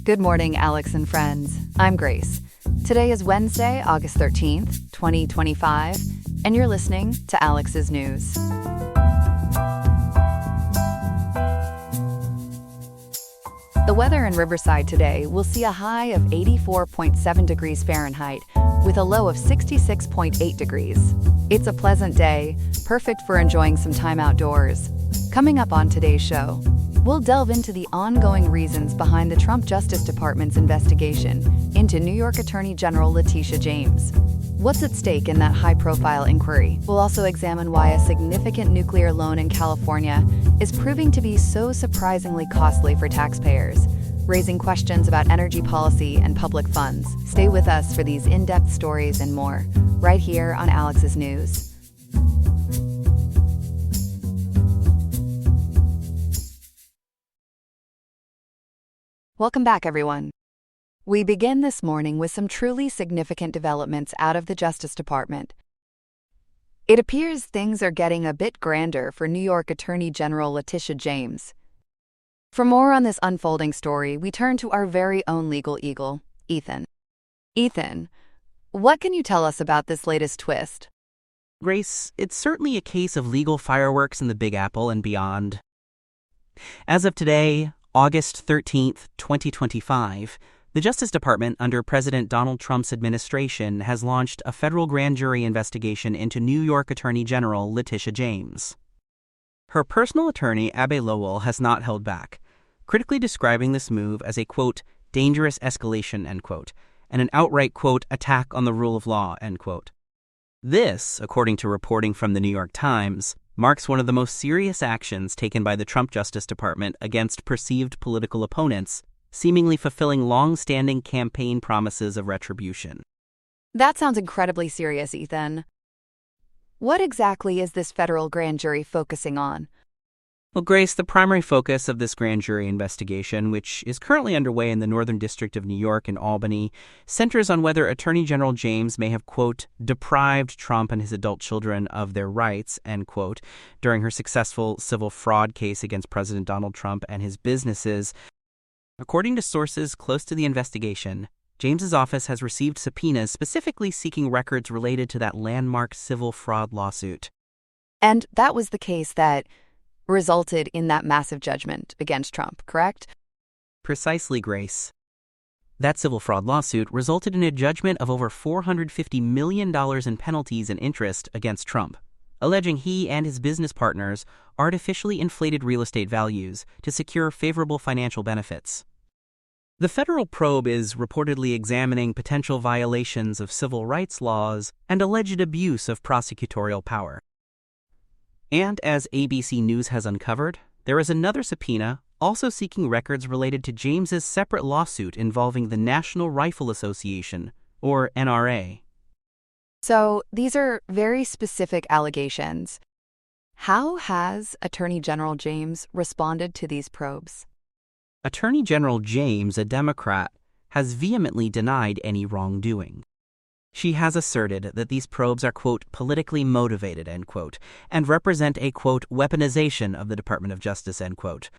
Good morning, Alex and friends. I'm Grace. Today is Wednesday, August 13th, 2025, and you're listening to Alex's News. The weather in Riverside today will see a high of 84.7 degrees Fahrenheit with a low of 66.8 degrees. It's a pleasant day, perfect for enjoying some time outdoors. Coming up on today's show, we'll delve into the ongoing reasons behind the Trump Justice Department's investigation into New York Attorney General Letitia James. What's at stake in that high-profile inquiry? We'll also examine why a significant nuclear loan in California is proving to be so surprisingly costly for taxpayers, raising questions about energy policy and public funds. Stay with us for these in-depth stories and more, right here on Alex's News. Welcome back, everyone. We begin this morning with some truly significant developments out of the Justice Department. It appears things are getting a bit grander for New York Attorney General Letitia James. For more on this unfolding story, we turn to our very own legal eagle, Ethan. Ethan, what can you tell us about this latest twist? Grace, it's certainly a case of legal fireworks in the Big Apple and beyond. As of today, August 13th, 2025, the Justice Department under President Donald Trump's administration has launched a federal grand jury investigation into New York Attorney General Letitia James. Her personal attorney, Abbe Lowell, has not held back, critically describing this move as a, quote, dangerous escalation, end quote, and an outright, quote, attack on the rule of law, end quote. This, according to reporting from the New York Times, marks one of the most serious actions taken by the Trump Justice Department against perceived political opponents, seemingly fulfilling long-standing campaign promises of retribution. That sounds incredibly serious, Ethan. What exactly is this federal grand jury focusing on? Well, Grace, the primary focus of this grand jury investigation, which is currently underway in the Northern District of New York in Albany, centers on whether Attorney General James may have, quote, deprived Trump and his adult children of their rights, end quote, during her successful civil fraud case against President Donald Trump and his businesses. According to sources close to the investigation, James's office has received subpoenas specifically seeking records related to that landmark civil fraud lawsuit. And that was the case that resulted in that massive judgment against Trump, correct? Precisely, Grace. That civil fraud lawsuit resulted in a judgment of over $450 million in penalties and interest against Trump, alleging he and his business partners artificially inflated real estate values to secure favorable financial benefits. The federal probe is reportedly examining potential violations of civil rights laws and alleged abuse of prosecutorial power. And as ABC News has uncovered, there is another subpoena also seeking records related to James's separate lawsuit involving the National Rifle Association, or NRA. So these are very specific allegations. How has Attorney General James responded to these probes? Attorney General James, a Democrat, has vehemently denied any wrongdoing. She has asserted that these probes are, quote, politically motivated, end quote, and represent a, quote, weaponization of the Department of Justice, end quote.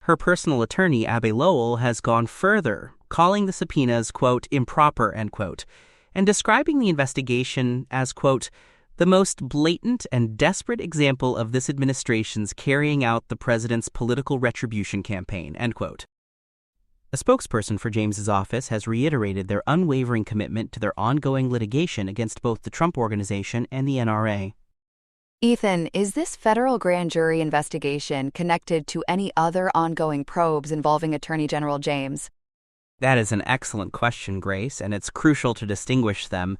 Her personal attorney, Abbe Lowell, has gone further, calling the subpoenas, quote, improper, end quote, and describing the investigation as, quote, the most blatant and desperate example of this administration's carrying out the president's political retribution campaign, end quote. A spokesperson for James's office has reiterated their unwavering commitment to their ongoing litigation against both the Trump Organization and the NRA. Ethan, is this federal grand jury investigation connected to any other ongoing probes involving Attorney General James? That is an excellent question, Grace, and it's crucial to distinguish them.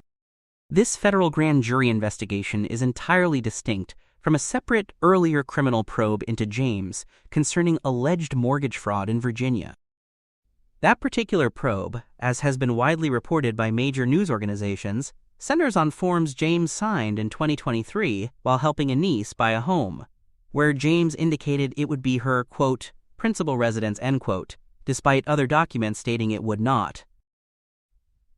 This federal grand jury investigation is entirely distinct from a separate, earlier criminal probe into James concerning alleged mortgage fraud in Virginia. That particular probe, as has been widely reported by major news organizations, centers on forms James signed in 2023 while helping a niece buy a home, where James indicated it would be her, quote, principal residence, end quote, despite other documents stating it would not.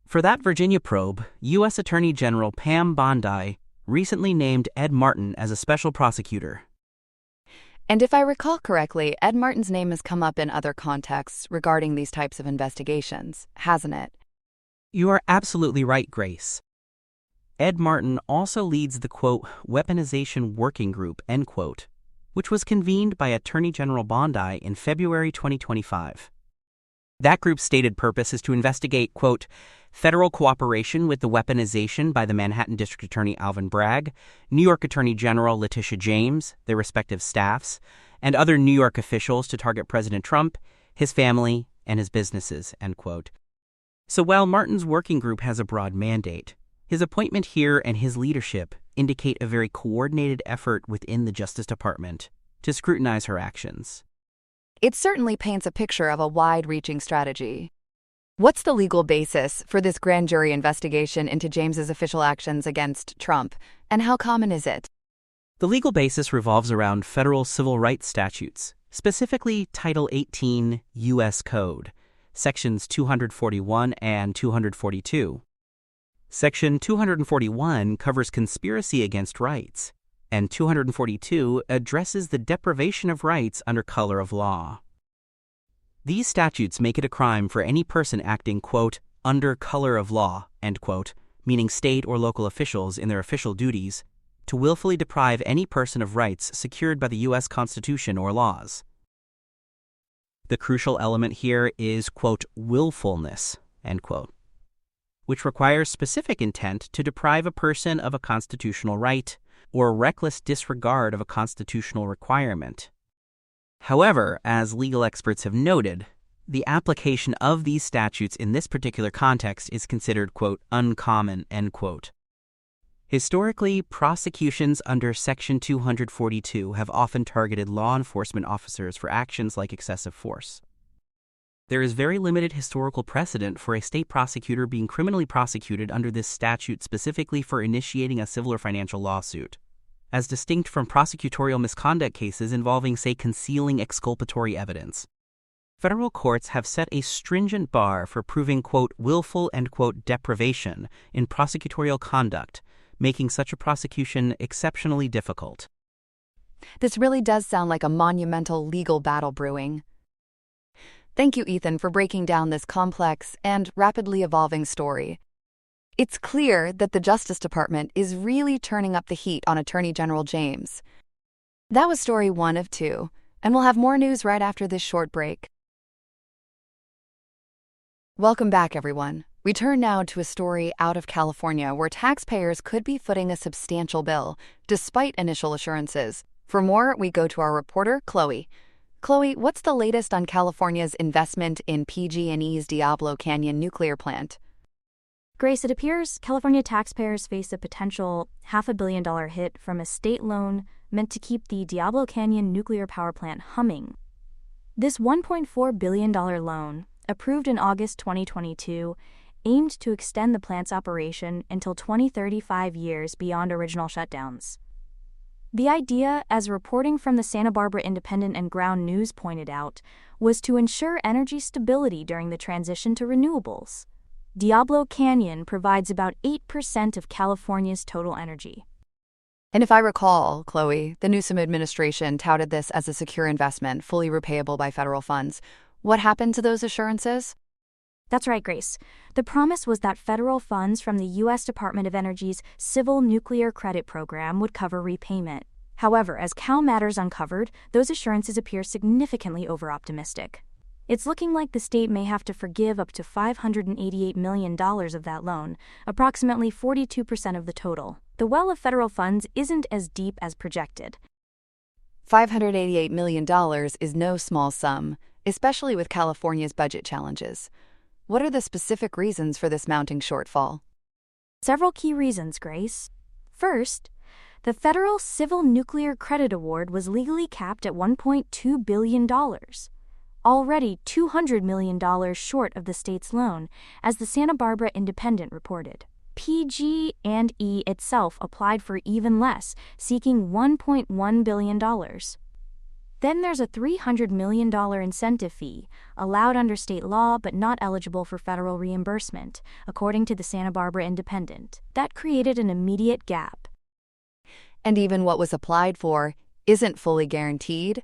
For that Virginia probe, U.S. Attorney General Pam Bondi recently named Ed Martin as a special prosecutor. And if I recall correctly, Ed Martin's name has come up in other contexts regarding these types of investigations, hasn't it? You are absolutely right, Grace. Ed Martin also leads the, quote, weaponization working group, end quote, which was convened by Attorney General Bondi in February 2025. That group's stated purpose is to investigate, quote, federal cooperation with the weaponization by the Manhattan District Attorney Alvin Bragg, New York Attorney General Letitia James, their respective staffs, and other New York officials to target President Trump, his family, and his businesses, end quote. So while Martin's working group has a broad mandate, his appointment here and his leadership indicate a very coordinated effort within the Justice Department to scrutinize her actions. It certainly paints a picture of a wide-reaching strategy. What's the legal basis for this grand jury investigation into James's official actions against Trump, and how common is it? The legal basis revolves around federal civil rights statutes, specifically Title 18 U.S. Code, Sections 241 and 242. Section 241 covers conspiracy against rights, and 242 addresses the deprivation of rights under color of law. These statutes make it a crime for any person acting, quote, under color of law, end quote, meaning state or local officials in their official duties, to willfully deprive any person of rights secured by the U.S. Constitution or laws. The crucial element here is, quote, willfulness, end quote, which requires specific intent to deprive a person of a constitutional right or reckless disregard of a constitutional requirement. However, as legal experts have noted, the application of these statutes in this particular context is considered, quote, uncommon, end quote. Historically, prosecutions under Section 242 have often targeted law enforcement officers for actions like excessive force. There is very limited historical precedent for a state prosecutor being criminally prosecuted under this statute specifically for initiating a civil or financial lawsuit, as distinct from prosecutorial misconduct cases involving, say, concealing exculpatory evidence. Federal courts have set a stringent bar for proving, quote, willful, end quote, deprivation in prosecutorial conduct, making such a prosecution exceptionally difficult. This really does sound like a monumental legal battle brewing. Thank you, Ethan, for breaking down this complex and rapidly evolving story. It's clear that the Justice Department is really turning up the heat on Attorney General James. That was story 1 of 2, and we'll have more news right after this short break. Welcome back, everyone. We turn now to a story out of California where taxpayers could be footing a substantial bill, despite initial assurances. For more, we go to our reporter, Chloe. Chloe, what's the latest on California's investment in PG&E's Diablo Canyon nuclear plant? Grace, it appears California taxpayers face a potential $500 million hit from a state loan meant to keep the Diablo Canyon nuclear power plant humming. This $1.4 billion loan, approved in August 2022, aimed to extend the plant's operation until 2035 years beyond original shutdowns. The idea, as reporting from the Santa Barbara Independent and Ground News pointed out, was to ensure energy stability during the transition to renewables. Diablo Canyon provides about 8% of California's total energy. And if I recall, Chloe, the Newsom administration touted this as a secure investment, fully repayable by federal funds. What happened to those assurances? That's right, Grace. The promise was that federal funds from the U.S. Department of Energy's Civil Nuclear Credit Program would cover repayment. However, as Cal Matters uncovered, those assurances appear significantly over-optimistic. It's looking like the state may have to forgive up to $588 million of that loan, approximately 42% of the total. The well of federal funds isn't as deep as projected. $588 million is no small sum, especially with California's budget challenges. What are the specific reasons for this mounting shortfall? Several key reasons, Grace. First, the Federal Civil Nuclear Credit Award was legally capped at $1.2 billion, already $200 million short of the state's loan, as the Santa Barbara Independent reported. PG&E itself applied for even less, seeking $1.1 billion. Then there's a $300 million incentive fee, allowed under state law but not eligible for federal reimbursement, according to the Santa Barbara Independent. That created an immediate gap. And even what was applied for isn't fully guaranteed?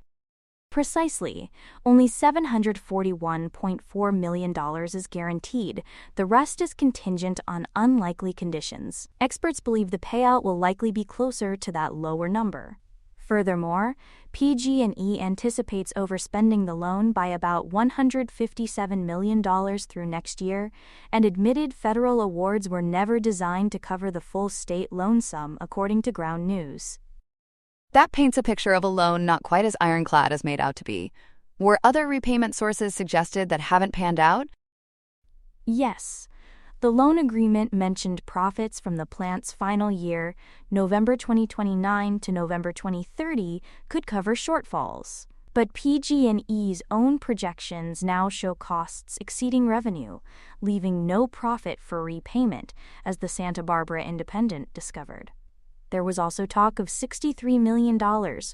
Precisely. Only $741.4 million is guaranteed. The rest is contingent on unlikely conditions. Experts believe the payout will likely be closer to that lower number. Furthermore, PG&E anticipates overspending the loan by about $157 million through next year, and admitted federal awards were never designed to cover the full state loan sum, according to Ground News. That paints a picture of a loan not quite as ironclad as made out to be. Were other repayment sources suggested that haven't panned out? Yes. The loan agreement mentioned profits from the plant's final year, November 2029 to November 2030, could cover shortfalls. But PG&E's own projections now show costs exceeding revenue, leaving no profit for repayment, as the Santa Barbara Independent discovered. There was also talk of $63 million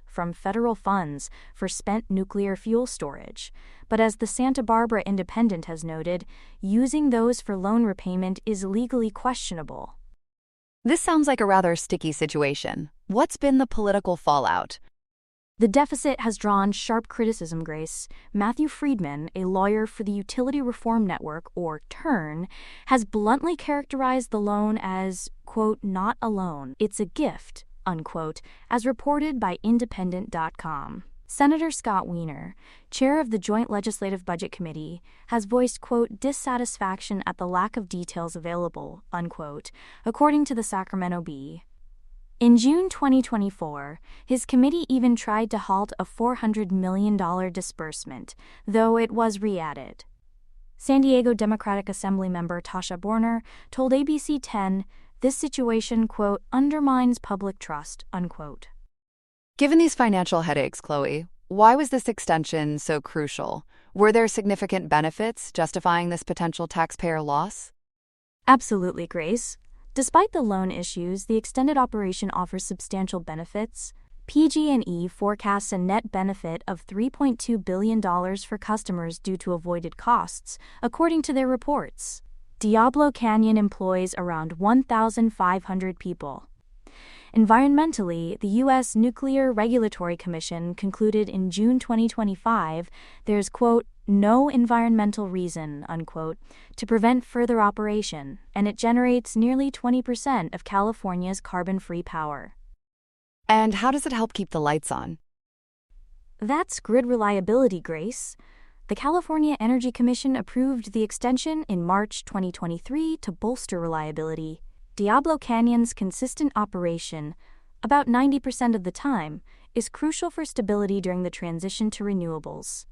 from federal funds for spent nuclear fuel storage. But as the Santa Barbara Independent has noted, using those for loan repayment is legally questionable. This sounds like a rather sticky situation. What's been the political fallout? The deficit has drawn sharp criticism, Grace. Matthew Friedman, a lawyer for the Utility Reform Network, or TURN, has bluntly characterized the loan as, quote, not a loan, it's a gift, unquote, as reported by Independent.com. Senator Scott Wiener, chair of the Joint Legislative Budget Committee, has voiced, quote, dissatisfaction at the lack of details available, unquote, according to the Sacramento Bee. In June 2024, his committee even tried to halt a $400 million disbursement, though it was re-added. San Diego Democratic Assembly member Tasha Borner told ABC 10, this situation, quote, undermines public trust, unquote. Given these financial headaches, Chloe, why was this extension so crucial? Were there significant benefits justifying this potential taxpayer loss? Absolutely, Grace. Despite the loan issues, the extended operation offers substantial benefits. PG&E forecasts a net benefit of $3.2 billion for customers due to avoided costs, according to their reports. Diablo Canyon employs around 1,500 people. Environmentally, the U.S. Nuclear Regulatory Commission concluded in June 2025 there's, quote, no environmental reason, unquote, to prevent further operation, and it generates nearly 20% of California's carbon-free power. And how does it help keep the lights on? That's grid reliability, Grace. The California Energy Commission approved the extension in March 2023 to bolster reliability. Diablo Canyon's consistent operation, about 90% of the time, is crucial for stability during the transition to renewables.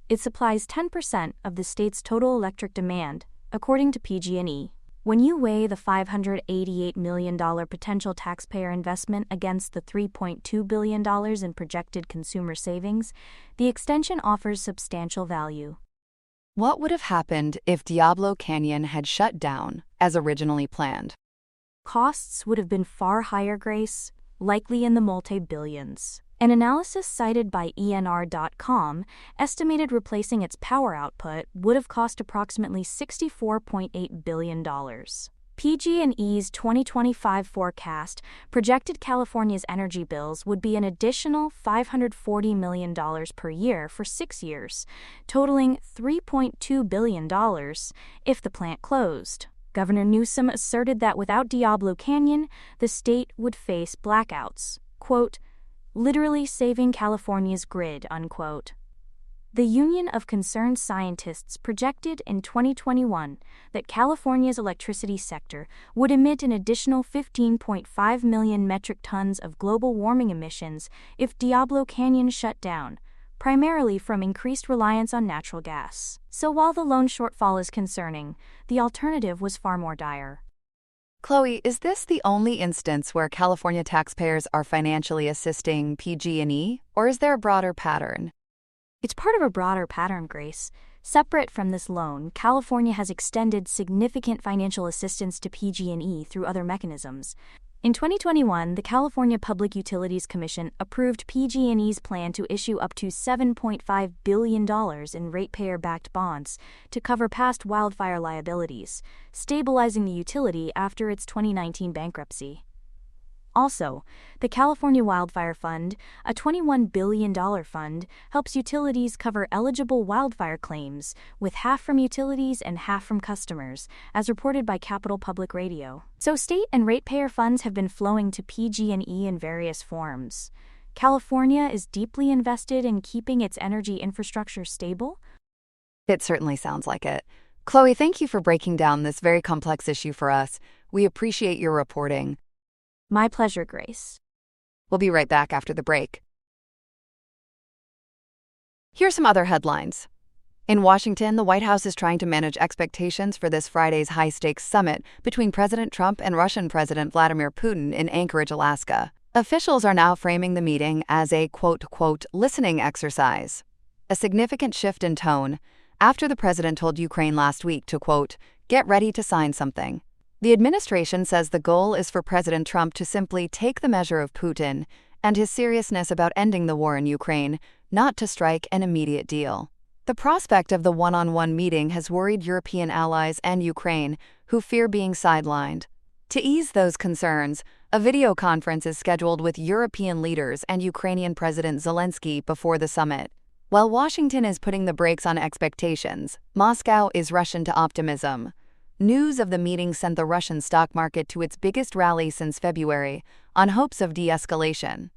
It supplies 10% of the state's total electric demand, according to PG&E. When you weigh the $588 million potential taxpayer investment against the $3.2 billion in projected consumer savings, the extension offers substantial value. What would have happened if Diablo Canyon had shut down, as originally planned? Costs would have been far higher, Grace, likely in the multi-billions. An analysis cited by ENR.com estimated replacing its power output would have cost approximately $64.8 billion. PG&E's 2025 forecast projected California's energy bills would be an additional $540 million per year for 6 years, totaling $3.2 billion if the plant closed. Governor Newsom asserted that without Diablo Canyon, the state would face blackouts, quote, literally saving California's grid, unquote. The Union of Concerned Scientists projected in 2021 that California's electricity sector would emit an additional 15.5 million metric tons of global warming emissions if Diablo Canyon shut down, primarily from increased reliance on natural gas. So while the loan shortfall is concerning, the alternative was far more dire. Chloe, is this the only instance where California taxpayers are financially assisting PG&E, or is there a broader pattern? It's part of a broader pattern, Grace. Separate from this loan, California has extended significant financial assistance to PG&E through other mechanisms. In 2021, the California Public Utilities Commission approved PG&E's plan to issue up to $7.5 billion in ratepayer-backed bonds to cover past wildfire liabilities, stabilizing the utility after its 2019 bankruptcy. Also, the California Wildfire Fund, a $21 billion fund, helps utilities cover eligible wildfire claims, with half from utilities and half from customers, as reported by Capital Public Radio. So state and ratepayer funds have been flowing to PG&E in various forms. California is deeply invested in keeping its energy infrastructure stable. It certainly sounds like it. Chloe, thank you for breaking down this very complex issue for us. We appreciate your reporting. My pleasure, Grace. We'll be right back after the break. Here's some other headlines. In Washington, the White House is trying to manage expectations for this Friday's high-stakes summit between President Trump and Russian President Vladimir Putin in Anchorage, Alaska. Officials are now framing the meeting as a quote-unquote listening exercise, a significant shift in tone after the president told Ukraine last week to, quote, get ready to sign something. The administration says the goal is for President Trump to simply take the measure of Putin and his seriousness about ending the war in Ukraine, not to strike an immediate deal. The prospect of the one-on-one meeting has worried European allies and Ukraine, who fear being sidelined. To ease those concerns, a video conference is scheduled with European leaders and Ukrainian President Zelensky before the summit. While Washington is putting the brakes on expectations, Moscow is rushing to optimism. News of the meeting sent the Russian stock market to its biggest rally since February, on hopes of de-escalation.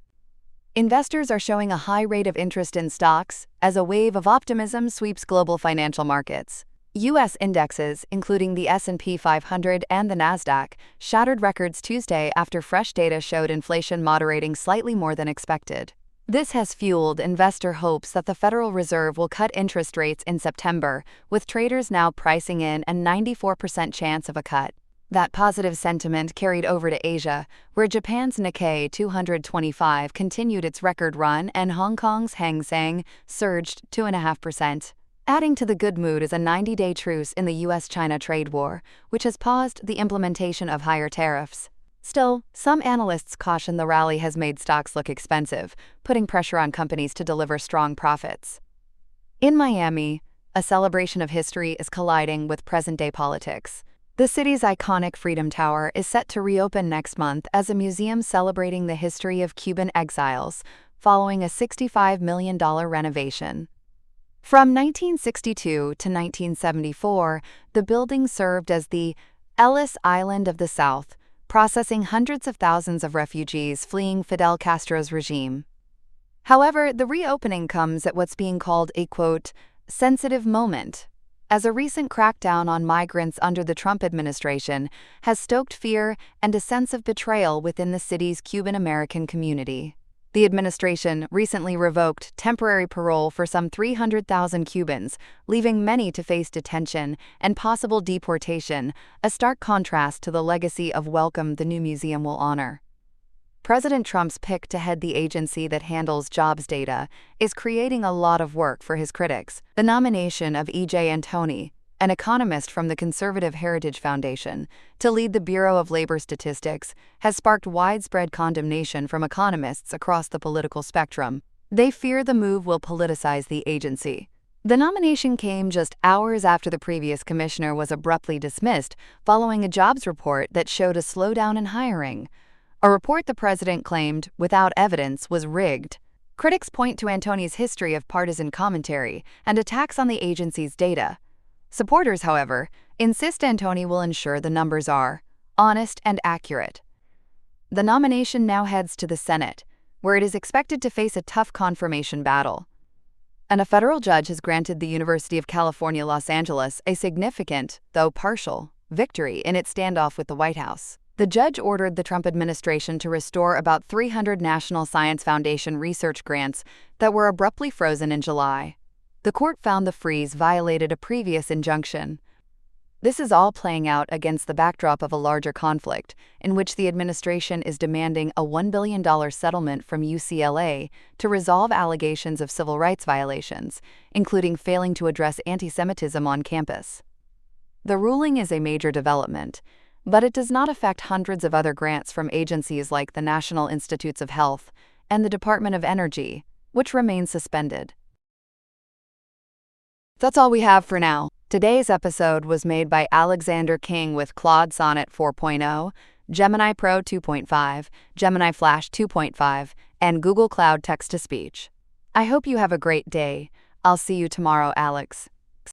Investors are showing a high rate of interest in stocks as a wave of optimism sweeps global financial markets. U.S. indexes, including the S&P 500 and the Nasdaq, shattered records Tuesday after fresh data showed inflation moderating slightly more than expected. This has fueled investor hopes that the Federal Reserve will cut interest rates in September, with traders now pricing in a 94% chance of a cut. That positive sentiment carried over to Asia, where Japan's Nikkei 225 continued its record run and Hong Kong's Hang Seng surged 2.5%. Adding to the good mood is a 90-day truce in the U.S.-China trade war, which has paused the implementation of higher tariffs. Still, some analysts caution the rally has made stocks look expensive, putting pressure on companies to deliver strong profits. In Miami, a celebration of history is colliding with present-day politics. The city's iconic Freedom Tower is set to reopen next month as a museum celebrating the history of Cuban exiles, following a $65 million renovation. From 1962 to 1974, the building served as the Ellis Island of the South, processing hundreds of thousands of refugees fleeing Fidel Castro's regime. However, the reopening comes at what's being called a, quote, sensitive moment, as a recent crackdown on migrants under the Trump administration has stoked fear and a sense of betrayal within the city's Cuban-American community. The administration recently revoked temporary parole for some 300,000 Cubans, leaving many to face detention and possible deportation, a stark contrast to the legacy of welcome the new museum will honor. President Trump's pick to head the agency that handles jobs data is creating a lot of work for his critics. The nomination of E.J. Antoni, an economist from the Conservative Heritage Foundation, to lead the Bureau of Labor Statistics has sparked widespread condemnation from economists across the political spectrum. They fear the move will politicize the agency. The nomination came just hours after the previous commissioner was abruptly dismissed following a jobs report that showed a slowdown in hiring. A report the president claimed, without evidence, was rigged. Critics point to Antoni's history of partisan commentary and attacks on the agency's data. Supporters, however, insist Antoni will ensure the numbers are honest and accurate. The nomination now heads to the Senate, where it is expected to face a tough confirmation battle. And a federal judge has granted the University of California, Los Angeles a significant, though partial, victory in its standoff with the White House. The judge ordered the Trump administration to restore about 300 National Science Foundation research grants that were abruptly frozen in July. The court found the freeze violated a previous injunction. This is all playing out against the backdrop of a larger conflict, in which the administration is demanding a $1 billion settlement from UCLA to resolve allegations of civil rights violations, including failing to address anti-Semitism on campus. The ruling is a major development, but it does not affect hundreds of other grants from agencies like the National Institutes of Health and the Department of Energy, which remain suspended. That's all we have for now. Today's episode was made by Alexander King with Claude Sonnet 4.0. Gemini Pro 2.5, Gemini Flash 2.5, and Google Cloud Text-to-Speech. I hope you have a great day. I'll see you tomorrow, Alex.